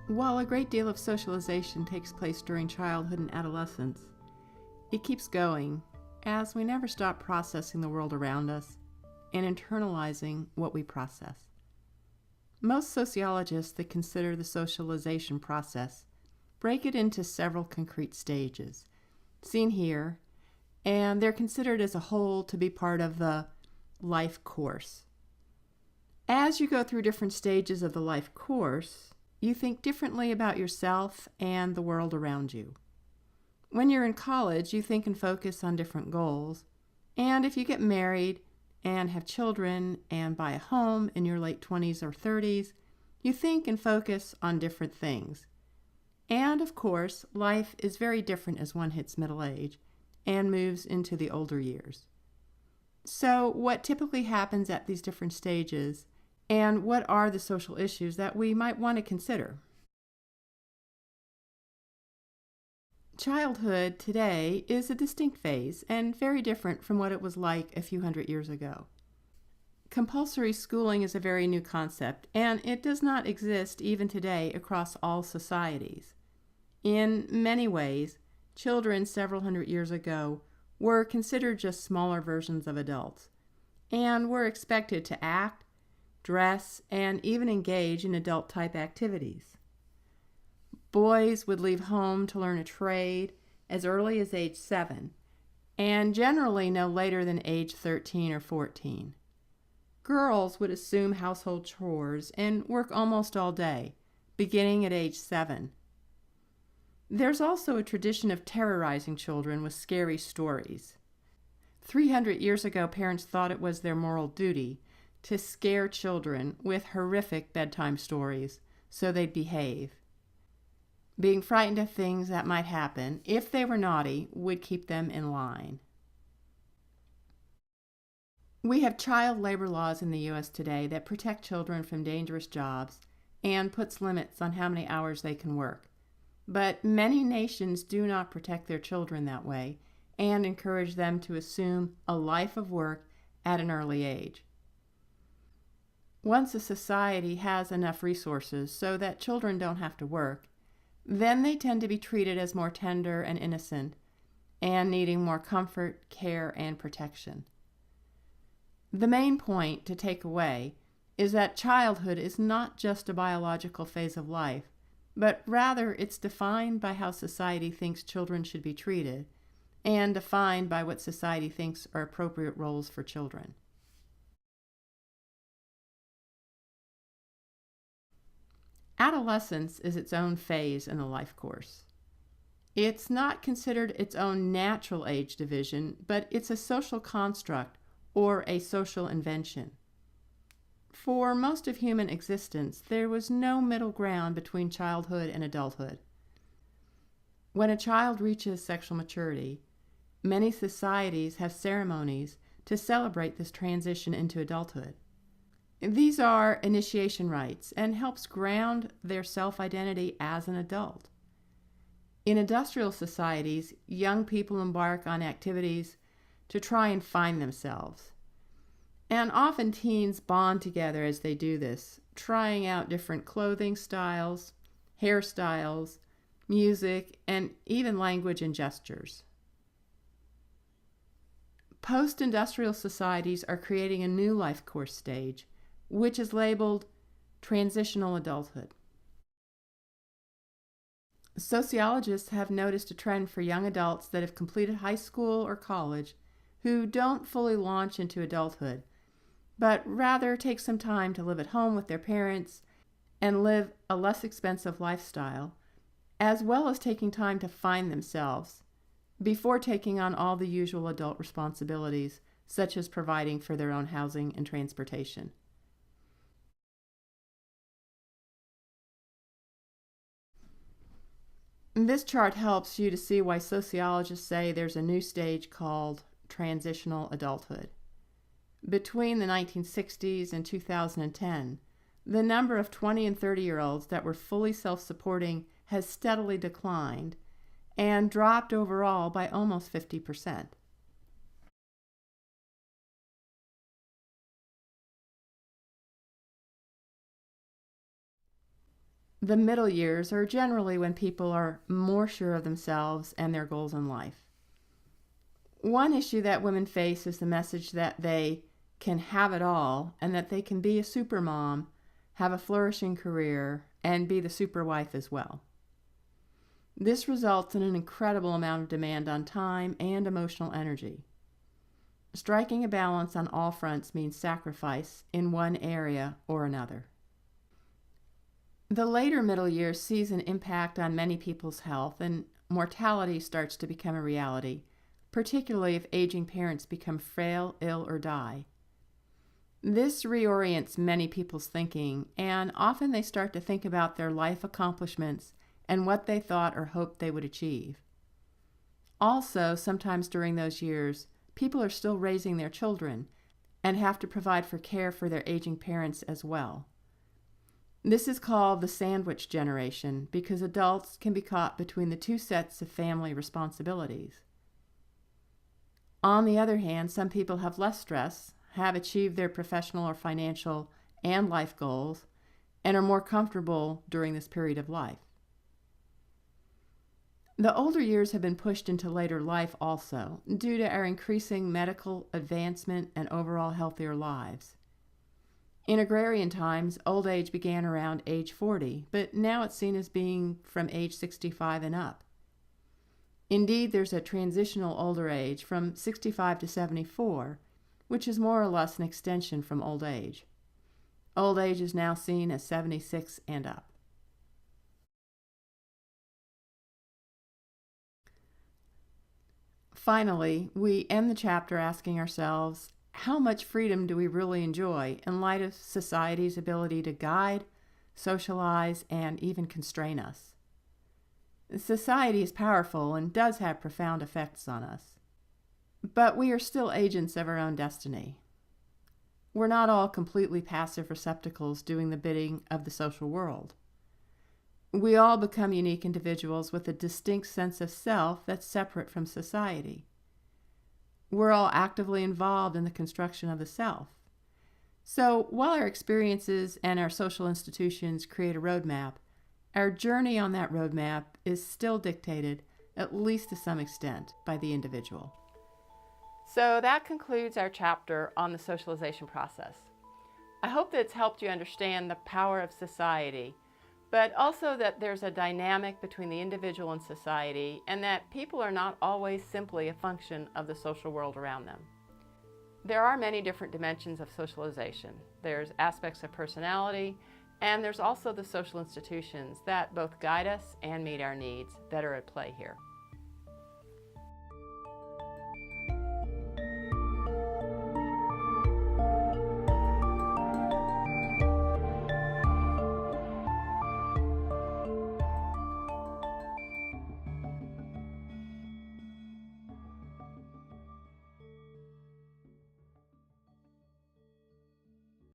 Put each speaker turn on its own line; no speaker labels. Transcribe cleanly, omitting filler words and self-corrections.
While a great deal of socialization takes place during childhood and adolescence, it keeps going as we never stop processing the world around us and internalizing what we process. Most sociologists that consider the socialization process break it into several concrete stages, seen here, and they're considered as a whole to be part of the life course. As you go through different stages of the life course, you think differently about yourself and the world around you. When you're in college, you think and focus on different goals, and if you get married and have children and buy a home in your late 20s or 30s, you think and focus on different things. And of course, life is very different as one hits middle age and moves into the older years. So what typically happens at these different stages, and what are the social issues that we might want to consider? Childhood today is a distinct phase and very different from what it was like a few hundred years ago. Compulsory schooling is a very new concept, and it does not exist even today across all societies. In many ways, children several hundred years ago were considered just smaller versions of adults, and were expected to act, dress, and even engage in adult-type activities. Boys would leave home to learn a trade as early as age 7, and generally no later than age 13 or 14. Girls would assume household chores and work almost all day, beginning at age 7. There's also a tradition of terrorizing children with scary stories. 300 years ago, parents thought it was their moral duty to scare children with horrific bedtime stories so they'd behave. Being frightened of things that might happen if they were naughty would keep them in line. We have child labor laws in the U.S. today that protect children from dangerous jobs and puts limits on how many hours they can work. But many nations do not protect their children that way and encourage them to assume a life of work at an early age. Once a society has enough resources so that children don't have to work, then they tend to be treated as more tender and innocent and needing more comfort, care, and protection. The main point to take away is that childhood is not just a biological phase of life, but rather it's defined by how society thinks children should be treated and defined by what society thinks are appropriate roles for children. Adolescence is its own phase in the life course. It's not considered its own natural age division, but it's a social construct or a social invention. For most of human existence, there was no middle ground between childhood and adulthood. When a child reaches sexual maturity, many societies have ceremonies to celebrate this transition into adulthood. These are initiation rites and helps ground their self-identity as an adult. In industrial societies, young people embark on activities to try and find themselves. And often teens bond together as they do this, trying out different clothing styles, hairstyles, music, and even language and gestures. Post-industrial societies are creating a new life course stage, which is labeled transitional adulthood. Sociologists have noticed a trend for young adults that have completed high school or college who don't fully launch into adulthood, but rather take some time to live at home with their parents and live a less expensive lifestyle, as well as taking time to find themselves before taking on all the usual adult responsibilities, such as providing for their own housing and transportation. This chart helps you to see why sociologists say there's a new stage called transitional adulthood. Between the 1960s and 2010, the number of 20 and 30-year-olds that were fully self-supporting has steadily declined and dropped overall by almost 50%. The middle years are generally when people are more sure of themselves and their goals in life. One issue that women face is the message that they can have it all and that they can be a super mom, have a flourishing career, and be the super wife as well. This results in an incredible amount of demand on time and emotional energy. Striking a balance on all fronts means sacrifice in one area or another. The later middle years sees an impact on many people's health, and mortality starts to become a reality, particularly if aging parents become frail, ill, or die. This reorients many people's thinking, and often they start to think about their life accomplishments and what they thought or hoped they would achieve. Also, sometimes during those years, people are still raising their children and have to provide for care for their aging parents as well. This is called the sandwich generation because adults can be caught between the two sets of family responsibilities. On the other hand, some people have less stress, have achieved their professional or financial and life goals, and are more comfortable during this period of life. The older years have been pushed into later life also, due to our increasing medical advancement and overall healthier lives. In agrarian times, old age began around age 40, but now it's seen as being from age 65 and up. Indeed, there's a transitional older age from 65 to 74, which is more or less an extension from old age. Old age is now seen as 76 and up. Finally, we end the chapter asking ourselves, how much freedom do we really enjoy in light of society's ability to guide, socialize, and even constrain us? Society is powerful and does have profound effects on us. But we are still agents of our own destiny. We're not all completely passive receptacles doing the bidding of the social world. We all become unique individuals with a distinct sense of self that's separate from society. We're all actively involved in the construction of the self. So while our experiences and our social institutions create a roadmap, our journey on that roadmap is still dictated, at least to some extent, by the individual. So that concludes our chapter on the socialization process. I hope that it's helped you understand the power of society, but also that there's a dynamic between the individual and society, and that people are not always simply a function of the social world around them. There are many different dimensions of socialization. There's aspects of personality, and there's also the social institutions that both guide us and meet our needs that are at play here.